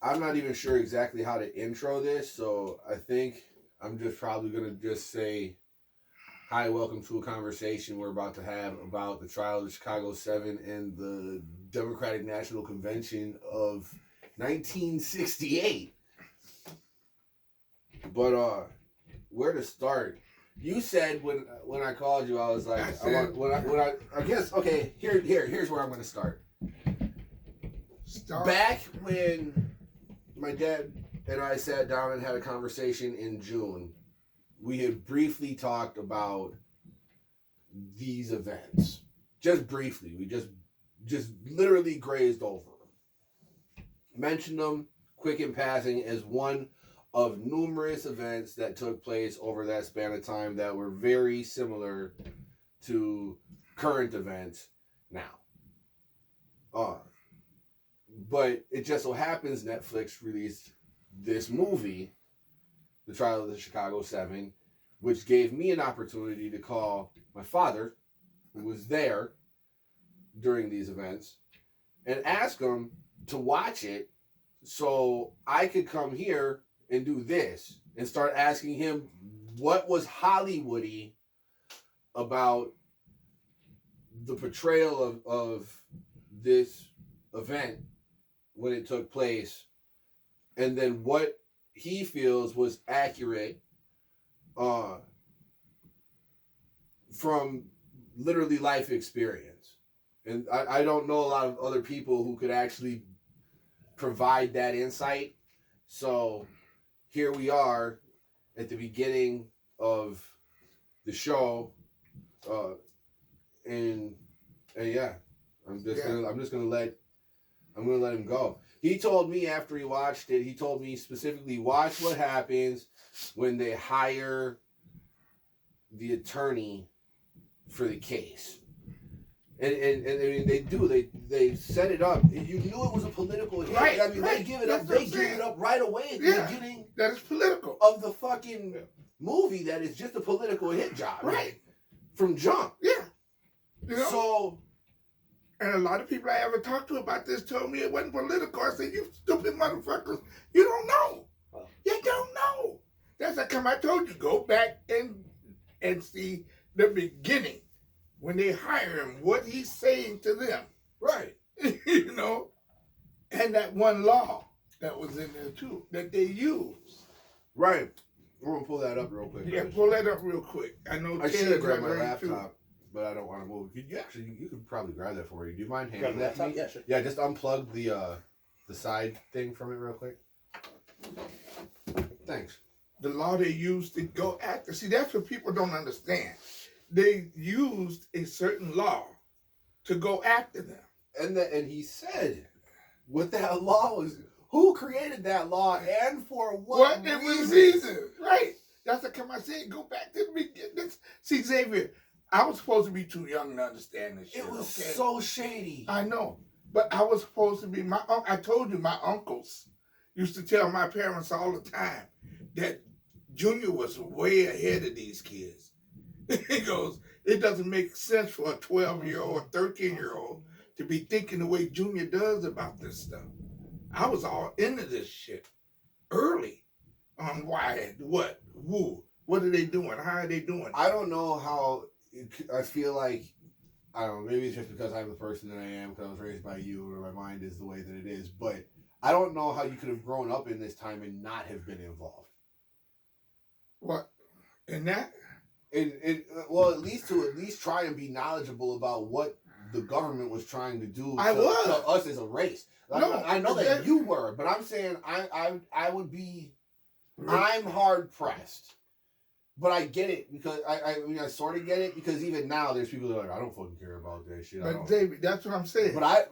I'm not even sure exactly how to intro this, so I think I'm just probably gonna just say, "Hi, welcome to a conversation we're about to have about the trial of the Chicago 7 and the Democratic National Convention of 1968." But where to start? You said when I called you, I was like, I guess okay. Here's where I'm gonna start. Back when my dad and I sat down and had a conversation in June, we had briefly talked about these events. Just briefly. We just literally grazed over them. Mentioned them quick in passing as one of numerous events that took place over that span of time that were very similar to current events now. But it just so happens Netflix released this movie, The Trial of the Chicago 7, which gave me an opportunity to call my father, who was there during these events, and ask him to watch it so I could come here and do this and start asking him what was Hollywoody about the portrayal of this event when it took place, and then what he feels was accurate from literally life experience. And I don't know a lot of other people who could actually provide that insight. So here we are at the beginning of the show, and yeah, I'm gonna let him go. He told me after he watched it, he told me specifically, watch what happens when they hire the attorney for the case. And I mean, they set it up. You knew it was a political hit. Right, I mean, right. They give it up right away at the beginning. That is political. Of the fucking movie that is just a political hit job. Right. From jump. Yeah. You know? So, and a lot of people I ever talked to about this told me it wasn't political. I said, you stupid motherfuckers, you don't know. Oh. You don't know. That's how come I told you, go back and see the beginning. When they hire him, what he's saying to them. Right. You know? And that one law that was in there too, that they used. Right. We're going to pull that up real quick. Yeah, pull that up real quick. I know I should have grabbed my laptop, but I don't want to move. You could probably grab that for me. Do you mind handing that to me? Yeah, sure. Yeah, just unplug the side thing from it real quick. Thanks. The law they used to go after. See, that's what people don't understand. They used a certain law to go after them. And he said what that law was, who created that law and for what reason. Right. That's what come I said, go back to the beginning. See, Xavier, I was supposed to be too young to understand this shit. It was so shady. I know. But I was supposed to be, I told you my uncles used to tell my parents all the time that Junior was way ahead of these kids. He goes, it doesn't make sense for a 12-year-old or 13-year-old to be thinking the way Junior does about this stuff. I was all into this shit early on why, what, who, what are they doing, how are they doing. I don't know how, I feel like, I don't know, maybe it's just because I'm the person that I am, because I was raised by you, or my mind is the way that it is, but I don't know how you could have grown up in this time and not have been involved. What? In that? Well, at least try and be knowledgeable about what the government was trying to do to us as a race. I know that you were, but I'm saying I would be. I'm hard pressed, but I get it because I sort of get it because even now there's people that are like, I don't fucking care about that shit. But David, that's what I'm saying. But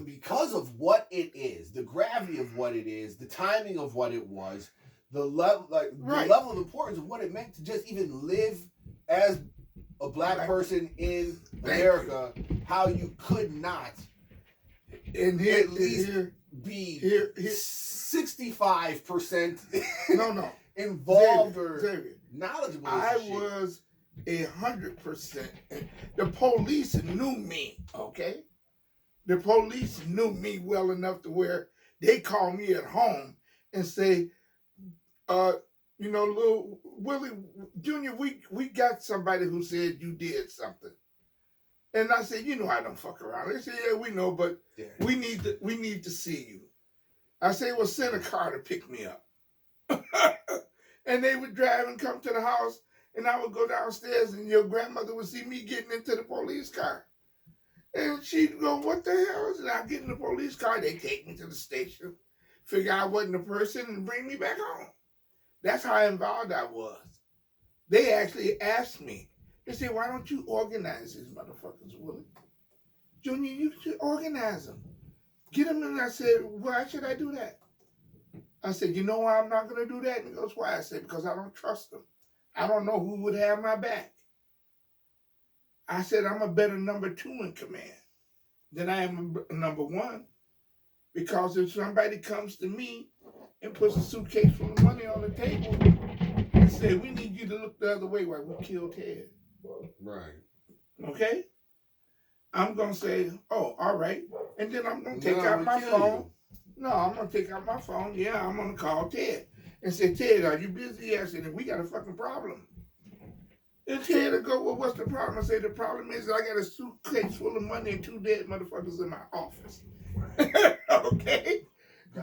because of what it is, the gravity of what it is, the timing of what it was, the level of importance of what it meant to just even live as a black person in America, how you could not and at least be 65% involved or knowledgeable. I was 100%. The police knew me, okay? The police knew me well enough to where They call me at home and say, little Willie Jr., we got somebody who said you did something. And I said, I don't fuck around. They said, yeah, we know, but we need to see you. I said, well, send a car to pick me up. And they would drive and come to the house, and I would go downstairs, and your grandmother would see me getting into the police car. And she'd go, what the hell is it? I get in the police car, they take me to the station, figure I wasn't the person, and bring me back home. That's how involved I was. They actually asked me, they said, why don't you organize these motherfuckers, Willie? Junior, you should organize them. Get them in. I said, why should I do that? I said, you know why I'm not going to do that? And he goes, why? I said, because I don't trust them. I don't know who would have my back. I said, I'm a better number 2 in command than I am a number 1. Because if somebody comes to me and puts a suitcase full of money on the table and say, we need you to look the other way while we kill Ted. Right. Okay? I'm going to say, oh, all right. And then I'm going to take out my phone. No, I'm going to take out my phone. Yeah, I'm going to call Ted and say, Ted, are you busy? Yes, and we got a fucking problem. And Ted will go, well, what's the problem? I say, the problem is I got a suitcase full of money and 2 dead motherfuckers in my office. Okay?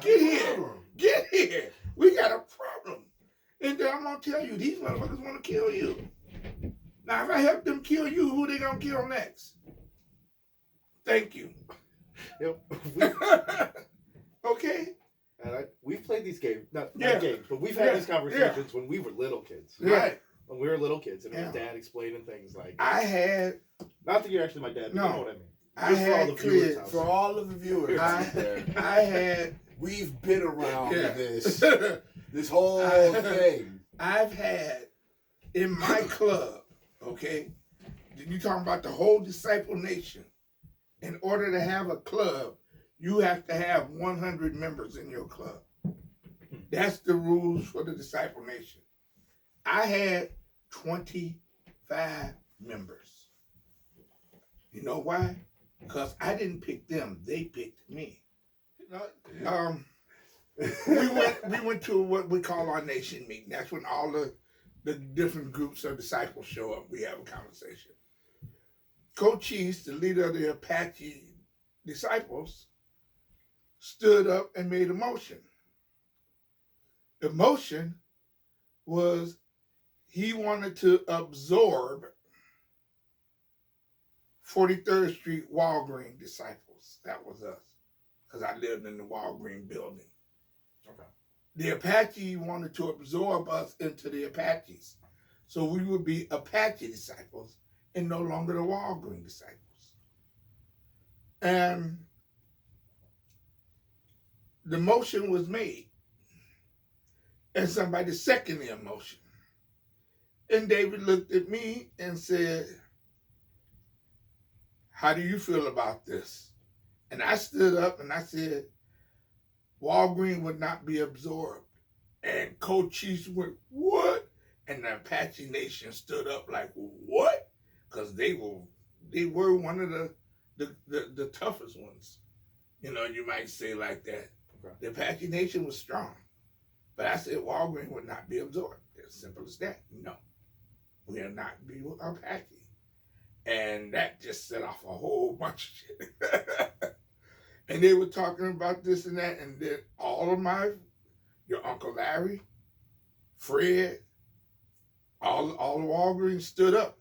Get here. We got a problem. And then I'm going to tell you, these motherfuckers want to kill you. Now, if I help them kill you, who they going to kill next? Thank you. Yep. Okay? And we've played these games, not games, but we've had these conversations when we were little kids. Right. When we were little kids, and it was Dad explaining things like... Not that you're actually my dad, but you know what I mean. I had for all of the viewers I had... We've been around this whole thing. I've had, in my club, okay, you talking about the whole Disciple Nation. In order to have a club, you have to have 100 members in your club. That's the rules for the Disciple Nation. I had 25 members. You know why? Because I didn't pick them; they picked me. We went to what we call our nation meeting. That's when all the different groups of disciples show up. We have a conversation. Cochise, the leader of the Apache disciples, stood up and made a motion. The motion was he wanted to absorb 43rd Street Walgreens disciples. That was us, because I lived in the Walgreens building. Okay. The Apache wanted to absorb us into the Apaches. So we would be Apache disciples and no longer the Walgreens disciples. And the motion was made. And somebody seconded the motion. And David looked at me and said, how do you feel about this? And I stood up and I said, Walgreens would not be absorbed. And Cochise went, what? And the Apache Nation stood up like, what? Because they were one of the toughest ones. You know, you might say like that. Okay. The Apache Nation was strong. But I said Walgreens would not be absorbed. As simple as that. No. We'll not be Apache. And that just set off a whole bunch of shit. And they were talking about this and that, and then all of your Uncle Larry, Fred, all the Walgreens stood up.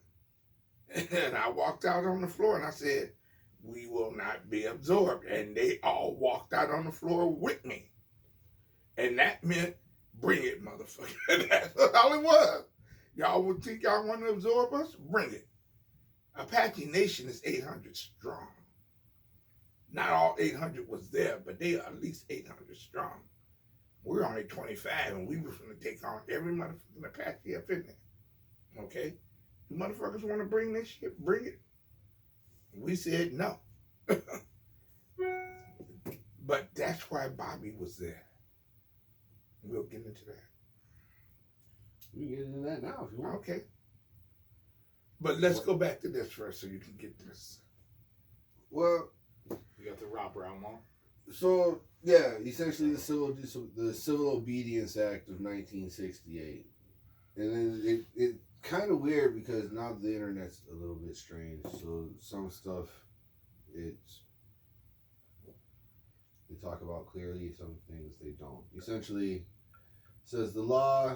And I walked out on the floor and I said, we will not be absorbed. And they all walked out on the floor with me. And that meant, bring it, motherfucker. That's all it was. Y'all would think y'all want to absorb us? Bring it. Apache Nation is 800 strong. Not all 800 was there, but they are at least 800 strong. We're only 25, and we were going to take on every motherfucking Apache up in there. Okay? You motherfuckers want to bring this shit? Bring it. We said no. But that's why Bobby was there. We'll get into that. We can get into that now if you want. Okay. But let's go back to this first so you can get this. Well, you got the Rob Brown one. So yeah, essentially the Civil Obedience Act of 1968, and then it kind of weird because now the internet's a little bit strange. So some stuff it's they talk about clearly, some things they don't. Essentially, says the law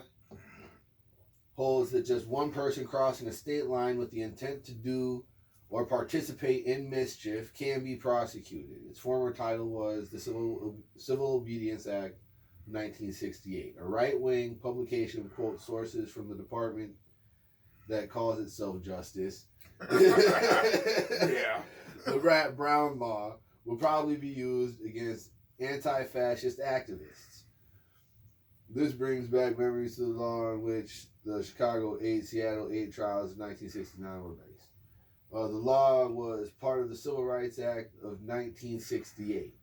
holds that just one person crossing a state line with the intent to do or participate in mischief can be prosecuted. Its former title was the Civil Obedience Act of 1968, a right-wing publication quotes sources from the department that calls itself Justice. Yeah. The Rat Brown law will probably be used against anti-fascist activists. This brings back memories to the law on which the Chicago 8, Seattle 8 trials in 1969 were based. The law was part of the Civil Rights Act of 1968.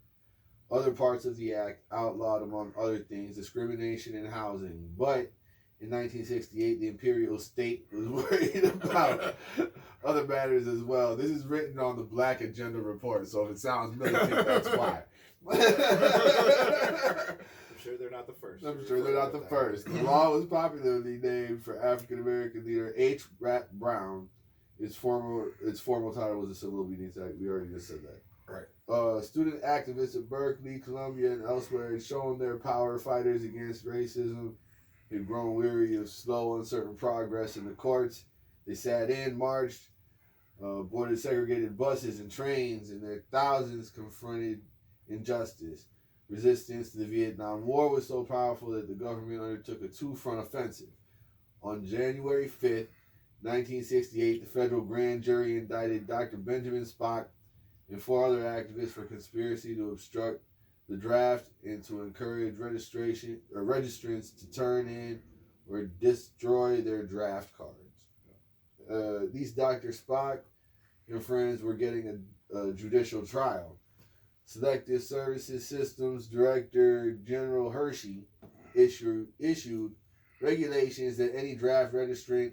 Other parts of the act outlawed, among other things, discrimination in housing. But in 1968, the imperial state was worried about other matters as well. This is written on the Black Agenda Report, so if it sounds militant, that's why. I'm sure they're not the first. I'm sure they're not the first. The law was popularly named for African American leader H. Rat Brown. Its formal title was the Civil Obedience Act. We already just said that. Right. Student activists at Berkeley, Columbia, and elsewhere had shown their power. Fighters against racism had grown weary of slow, uncertain progress in the courts. They sat in, marched, boarded segregated buses and trains, and their thousands confronted injustice. Resistance to the Vietnam War was so powerful that the government undertook a two-front offensive. On January 5th, 1968, the federal grand jury indicted Dr. Benjamin Spock and 4 other activists for conspiracy to obstruct the draft and to encourage registrants to turn in or destroy their draft cards. These Dr. Spock and friends were getting a judicial trial. Selective Services Systems Director General Hershey issued regulations that any draft registrant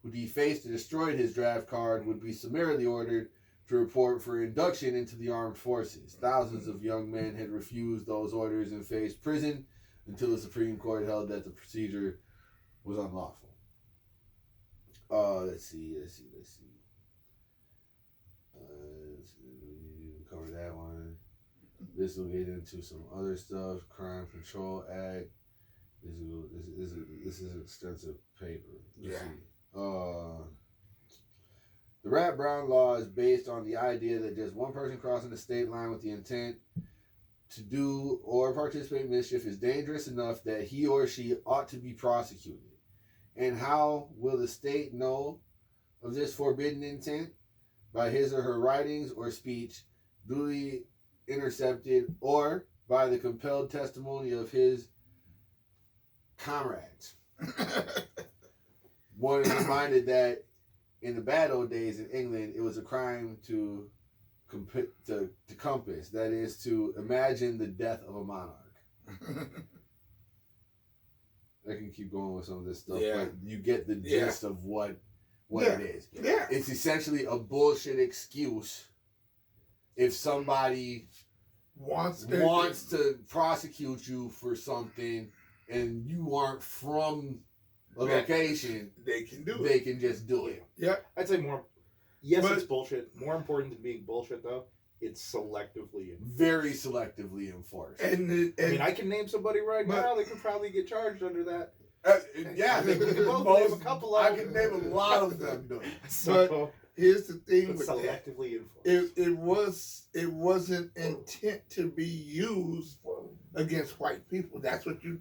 who defaced or destroyed his draft card would be summarily ordered to report for induction into the armed forces. Thousands of young men had refused those orders and faced prison until the Supreme Court held that the procedure was unlawful. Let's see. Cover that one. This will get into some other stuff. Crime Control Act. This is extensive paper. Let's see. The Rat Brown law is based on the idea that just one person crossing the state line with the intent to do or participate in mischief is dangerous enough that he or she ought to be prosecuted. And how will the state know of this forbidden intent? By his or her writings or speech, duly intercepted, or by the compelled testimony of his comrades. One is reminded that in the bad old days in England, it was a crime to compass, that is, to imagine the death of a monarch. I can keep going with some of this stuff, but you get the gist of what it is. Yeah. It's essentially a bullshit excuse if somebody wants to prosecute you for something and you aren't from a location, they can do it. They can just do it. Yeah. I'd say more. Yes, it's bullshit. More important than being bullshit, though, it's selectively enforced. Very selectively enforced. And I mean, I can name somebody right now that could probably get charged under that. Yeah, I think we can both name a couple of I can name a lot of them. But here's the thing with selectively enforced. It wasn't intent to be used against white people. That's what they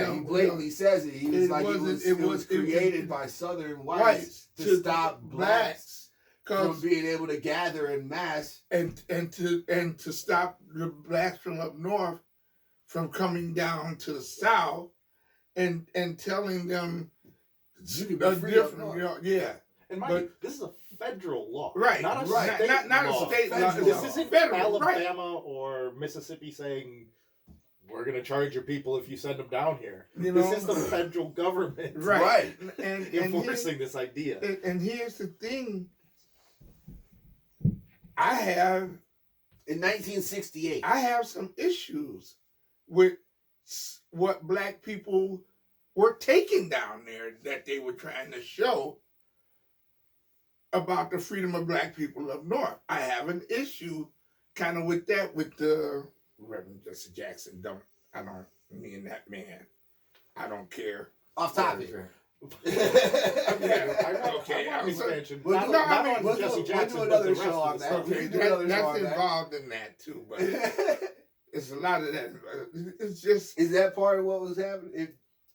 he blatantly says it. He was like it was created by Southern whites to stop blacks from being able to gather in mass and to stop the blacks from up north from coming down to the south and telling them different, And mind you, this is a federal law, right? Not a state law. Not a state law. This isn't federal, Alabama or Mississippi saying we're going to charge your people if you send them down here. This is the federal government, right? And enforcing this idea. And here's the thing: I have in 1968. I have some issues with what black people were taking down there that they were trying to show about the freedom of black people up north. I have an issue kind of with that, with the Reverend Jesse Jackson. I don't mean that man. I don't care. Off topic. Expansion. We'll do another Jesse show on that. Okay, that's involved in that too, but it's a lot of that. It's just. Is that part of what was happening?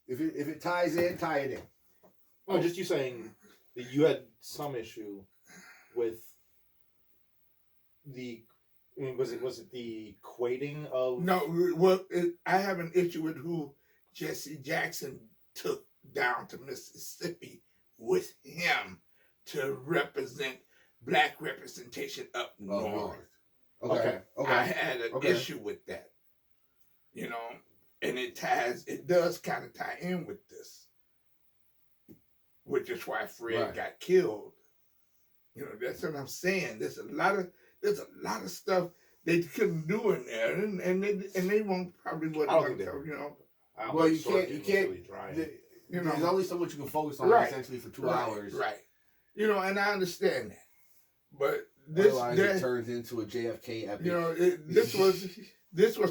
If it ties in, tie it in. Oh, just you saying that you had some issue with the. I mean, was it the equating of? No, well, I have an issue with who Jesse Jackson took down to Mississippi with him to represent black representation up north. Okay. I had an issue with that, you know, and it does kind of tie in with this, which is why Fred got killed. You know, that's what I'm saying. There's a lot of stuff they couldn't do in there, and they won't probably what you know. Well, you can't. There's only so much you can focus on essentially for 2 hours. Right. You know, and I understand that. But otherwise it turns into a JFK epic. You know, this was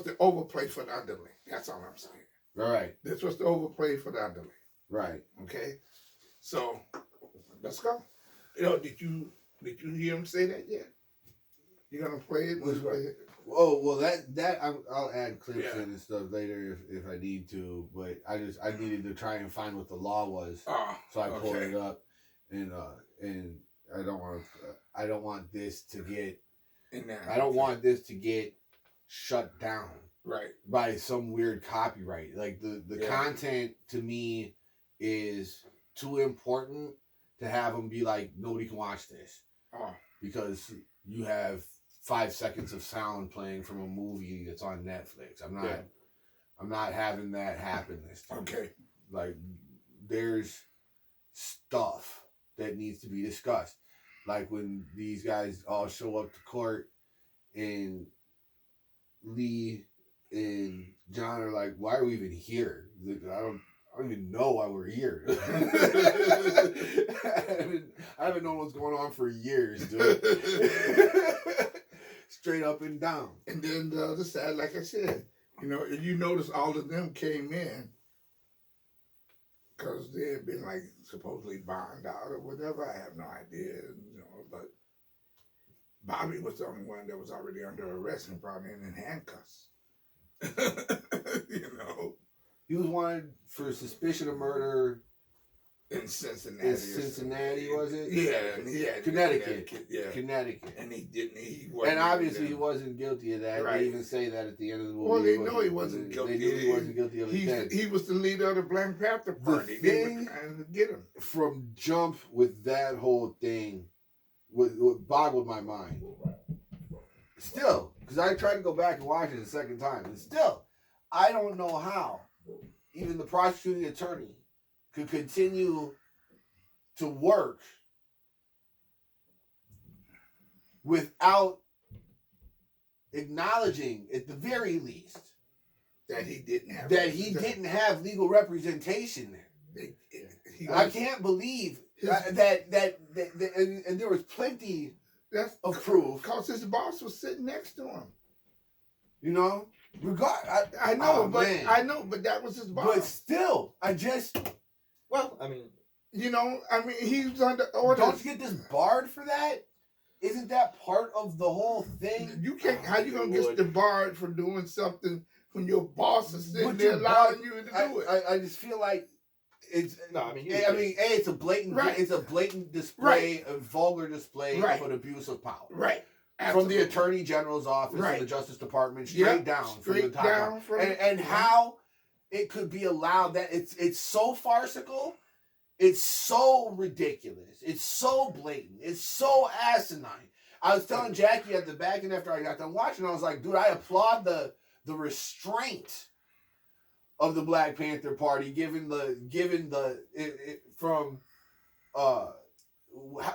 the overplay for the underling. That's all I'm saying. Right. This was the overplay for the underling. Right. Okay. So let's go. You know, did you hear him say that yet? You gonna play it? Oh well, that I'll add clips in and stuff later if I need to. But I needed to try and find what the law was, so I pulled it up, and I don't want this to get shut down by some weird copyright. Like the content to me is too important to have them be like, nobody can watch this because you have 5 seconds of sound playing from a movie that's on Netflix. I'm not having that happen this time. Okay. Like, there's stuff that needs to be discussed. Like when these guys all show up to court and Lee and John are like, why are we even here? I don't even know why we're here. I haven't known what's going on for years, dude. Straight up and down. And then the other side, like I said, you know, you notice all of them came in because they had been like supposedly bonded out or whatever. I have no idea, you know, but Bobby was the only one that was already under arrest and brought in handcuffs. You know. He was wanted for suspicion of murder in Cincinnati. Was it? Yeah, Connecticut. Connecticut. And he didn't. And obviously he wasn't guilty of that. Right. They even say that at the end of the movie. Well, they know he wasn't guilty. They knew he wasn't guilty of it. He was the leader of the Black Panther Party. They were trying to get him. From jump with that whole thing, what boggled my mind. Still, because I tried to go back and watch it a second time, and still, I don't know how even the prosecuting attorney could continue to work without acknowledging, at the very least, that he didn't have legal representation there. I can't believe that and there was plenty of proof. Because his boss was sitting next to him. You know? I know, but that was his boss. But still, well, I mean, you know, he's under order. Don't you get disbarred for that? Isn't that part of the whole thing? You can't. How you gonna get disbarred for doing something when your boss is sitting there allowing you to do it? I just feel like it's no. It's a blatant. Right. It's a blatant display, a vulgar display of an abuse of power. Right. Absolutely. From the Attorney General's office and the Justice Department, straight down from the top down. And how it could be allowed, that it's so farcical, it's so ridiculous, it's so blatant, it's so asinine. I was telling Jackie at the back end after I got done watching, I was like, dude, I applaud the restraint of the Black Panther Party, given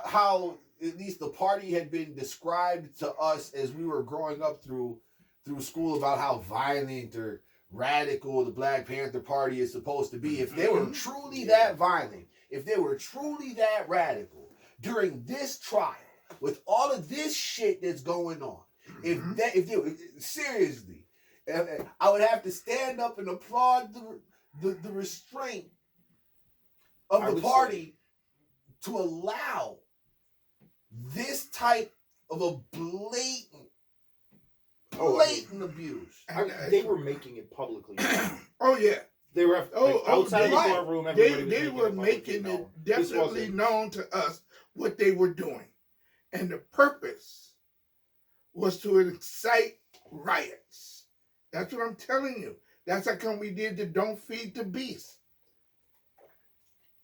how at least the party had been described to us as we were growing up through school about how violent or radical the Black Panther Party is supposed to be. If they were truly that violent, if they were truly that radical during this trial, with all of this shit that's going on, if they were, seriously, I would have to stand up and applaud the restraint of the party to allow this type of a blatant abuse. They were making it publicly known. Oh yeah, they were outside the courtroom. They were making it definitely known to us what they were doing, and the purpose was to incite riots. That's what I'm telling you. That's how come we did the "Don't Feed the Beast."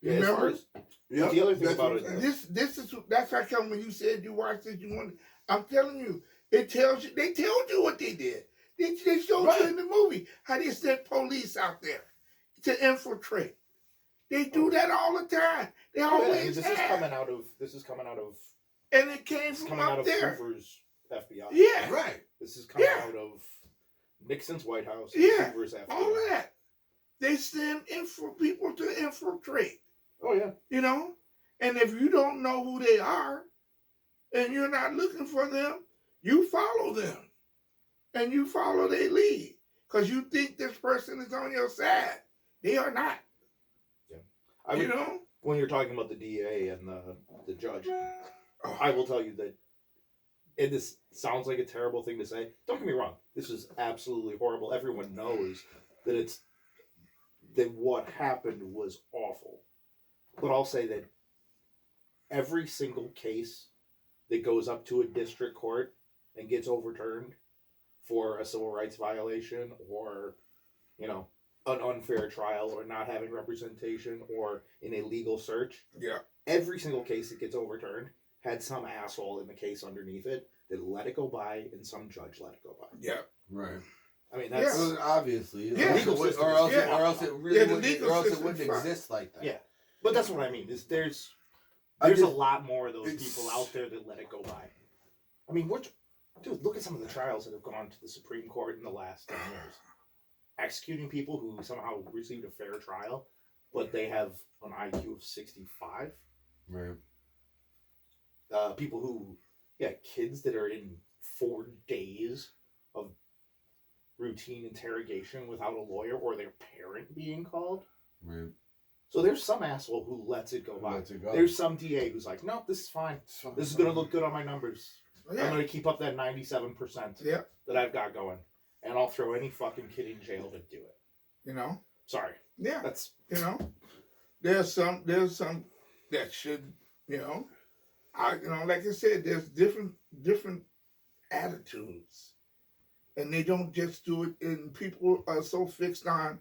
Remember? Yeah. The other thing about it, that's how come when you said you watched it, you wanted. I'm telling you, it tells you. They told you what they did. They showed you in the movie how they sent police out there to infiltrate. They do that all the time. They always this is coming out of. And it came from up there. Hoover's FBI. Yeah, right. This is coming out of Nixon's White House. Yeah, Hoover's FBI. all of that. They send people to infiltrate. Oh yeah. You know, and if you don't know who they are, and you're not looking for them, you follow them, and you follow their lead because you think this person is on your side. They are not. Yeah. When you're talking about the DA and the judge, I will tell you that, and this sounds like a terrible thing to say. Don't get me wrong. This is absolutely horrible. Everyone knows that what happened was awful. But I'll say that every single case that goes up to a district court and gets overturned for a civil rights violation or, an unfair trial or not having representation or an illegal search. Yeah. Every single case that gets overturned had some asshole in the case underneath it that let it go by and some judge let it go by. Yeah. Right. I mean, that's obviously, or else it wouldn't exist like that. Yeah. But that's what I mean. There's a lot more of those people out there that let it go by. I mean, dude, look at some of the trials that have gone to the Supreme Court in the last 10 years. Executing people who somehow received a fair trial, but they have an IQ of 65. Right. People who, kids that are in 4 days of routine interrogation without a lawyer or their parent being called. Right. So there's some asshole who lets it go by. There's some DA who's like, nope, this is fine. This is going to look good on my numbers. Yeah. I'm going to keep up that 97% that I've got going. And I'll throw any fucking kid in jail to do it. Sorry. Yeah. That's... There's some that should, like I said, there's different attitudes. And they don't just do it, and people are so fixed on,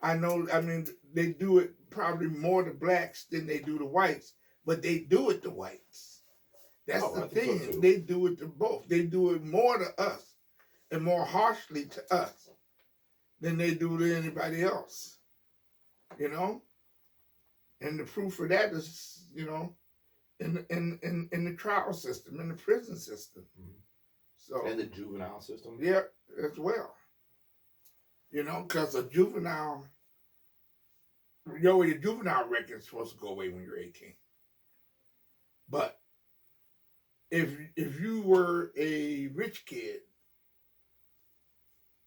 they do it probably more to blacks than they do to whites, but they do it to whites. That's the thing. So they do it to both. They do it more to us and more harshly to us than they do to anybody else. And the proof of that is, in the trial system, in the prison system. Mm-hmm. So, and the juvenile system. Yeah, as well. Because a juvenile, your juvenile record is supposed to go away when you're 18. But if you were a rich kid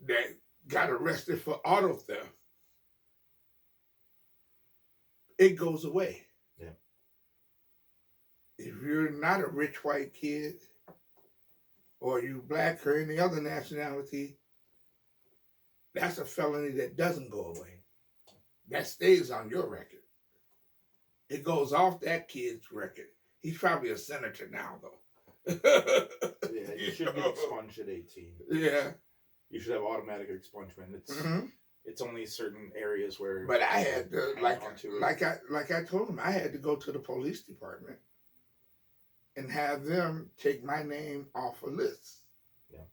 that got arrested for auto theft, it goes away. Yeah. If you're not a rich white kid, or you black or any other nationality, that's a felony that doesn't go away. That stays on your record. It goes off that kid's record. He's probably a senator now, though. Yeah, you should get expunged at 18. Yeah. You should have automatic expungement. It's only certain areas where... But I had to, like I told him, I had to go to the police department and have them take my name off a list. Yeah.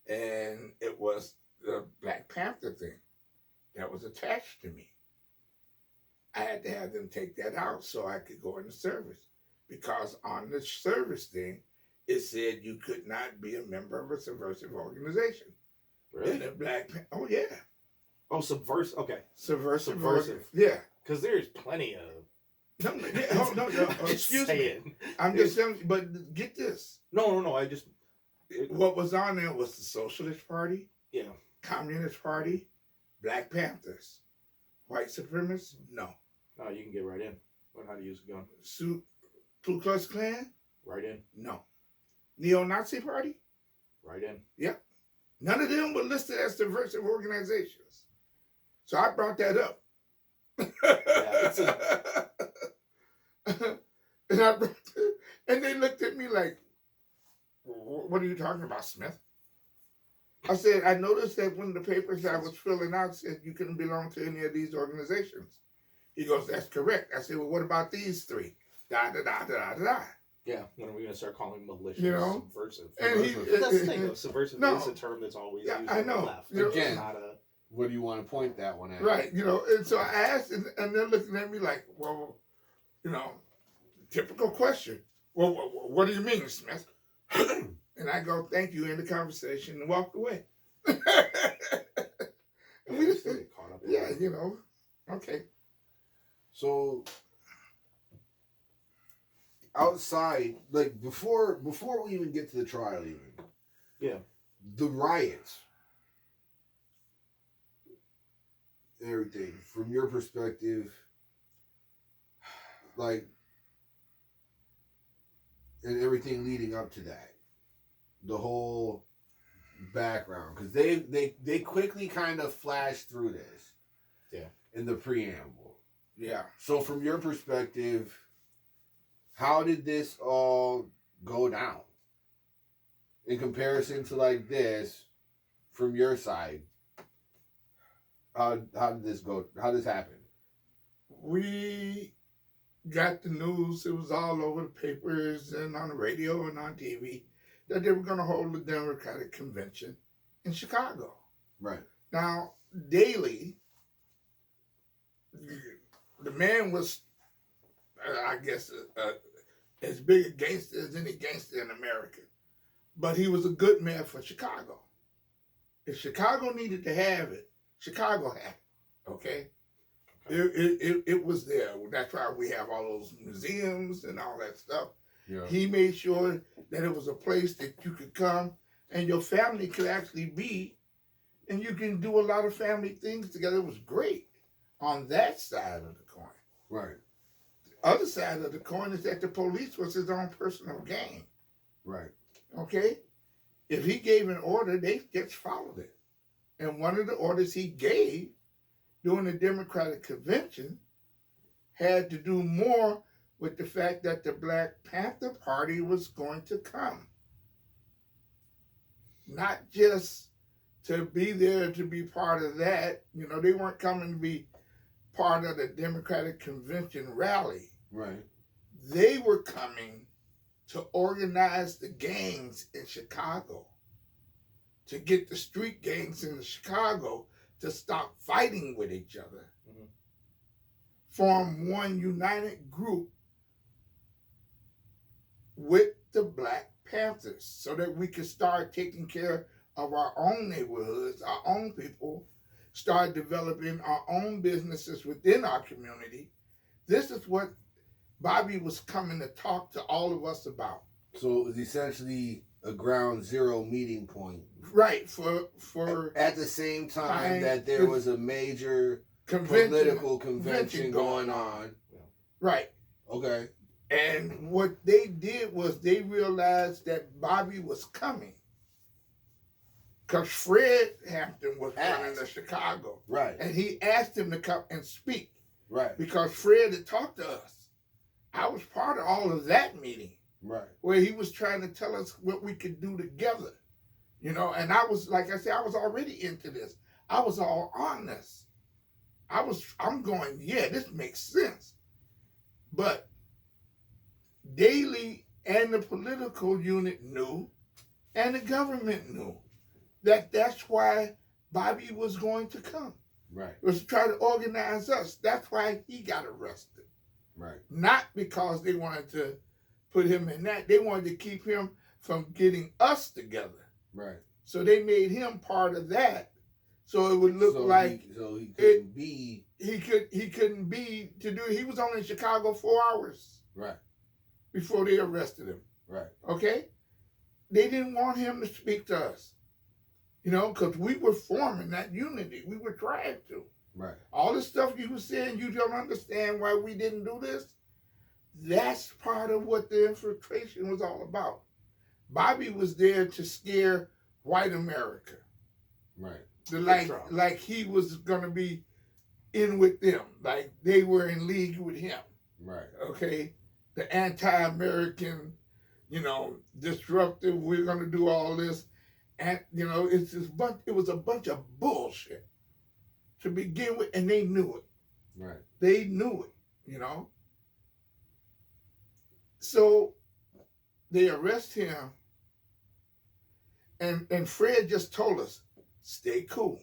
And it was the Black Panther thing that was attached to me. I had to have them take that out so I could go into service. because on the service thing, it said you could not be a member of a subversive organization. Really? And the Black Panther, oh yeah. Oh, subversive. Okay. Subversive. Yeah. Because there's plenty of. No, excuse me. I'm just telling you, but get this. No. What was on there was the Socialist Party, Yeah. Communist Party, Black Panthers, white supremacists. No. No, you can get right in. Learn how to use a gun. Ku Klux Klan. Right in. No. Neo-Nazi Party. Right in. Yep. None of them were listed as subversive organizations. So I brought that up. And they looked at me like, what are you talking about, Smith? I said, I noticed that when the papers I was filling out said you couldn't belong to any of these organizations. He goes, that's correct. I said, well, what about these three? Da, da, da, da, da, da. Yeah, when are we going to start calling malicious subversive? And that's the thing, though. Subversive is a term that's always used I on know. the left. Again, what do you want to point that one at? Right, and so I asked, and they're looking at me like, well, typical question. Well, what do you mean, Smith? And I go, thank you, end the conversation, and walked away. And we just get caught up. Yeah, okay. So outside, like before we even get to the trial, the riots, everything from your perspective, like, and everything leading up to that, the whole background, because they quickly kind of flashed through this, in the preamble. Yeah. So from your perspective, how did this all go down in comparison to like this from your side? How did this go? How did this happen? We got the news. It was all over the papers and on the radio and on TV that they were going to hold a Democratic convention in Chicago. Right. Now, Daley, the man was, I guess, as big a gangster as any gangster in America. But he was a good man for Chicago. If Chicago needed to have it, Chicago had it, okay? It was there. That's why we have all those museums and all that stuff. Yeah. He made sure that it was a place that you could come and your family could actually be, and you can do a lot of family things together. It was great on that side of the coin. Right. The other side of the coin is that the police was his own personal gang. Right. Okay? If he gave an order, they just followed it. And one of the orders he gave during the Democratic convention had to do more with the fact that the Black Panther Party was going to come. Not just to be there to be part of that. They weren't coming to be part of the Democratic convention rally. Right. They were coming to organize the gangs in Chicago, to get the street gangs in Chicago to stop fighting with each other, form one united group with the Black Panthers so that we could start taking care of our own neighborhoods, our own people, start developing our own businesses within our community. This is what Bobby was coming to talk to all of us about. So it was essentially a ground zero meeting point. Right, for at the same time that there was a major political convention going on. Right. Okay. And what they did was they realized that Bobby was coming. Because Fred Hampton was running the Chicago. Right. And he asked him to come and speak. Right. Because Fred had talked to us. I was part of all of that meeting. Right. Where he was trying to tell us what we could do together. And I was, like I said, I was already into this. I was all on this. I'm going, yeah, this makes sense. But Daley and the political unit knew, and the government knew, that that's why Bobby was going to come. Right. It was to try to organize us. That's why he got arrested. Right. Not because they wanted to put him in that. They wanted to keep him from getting us together. Right. So they made him part of that. So it would look like he couldn't be. He couldn't be to do. He was only in Chicago 4 hours. Right. Before they arrested him. Right. Okay? They didn't want him to speak to us. You know, because we were forming that unity. We were trying to. Right. All the stuff you were saying, you don't understand why we didn't do this. That's part of what the infiltration was all about. Bobby was there to scare white America. Right. Like he was going to be in with them. Like they were in league with him. Right. Okay? The anti-American, disruptive, we're going to do all this. And, it's this it was a bunch of bullshit to begin with, and they knew it. Right. They knew it, So they arrest him, and Fred just told us, stay cool.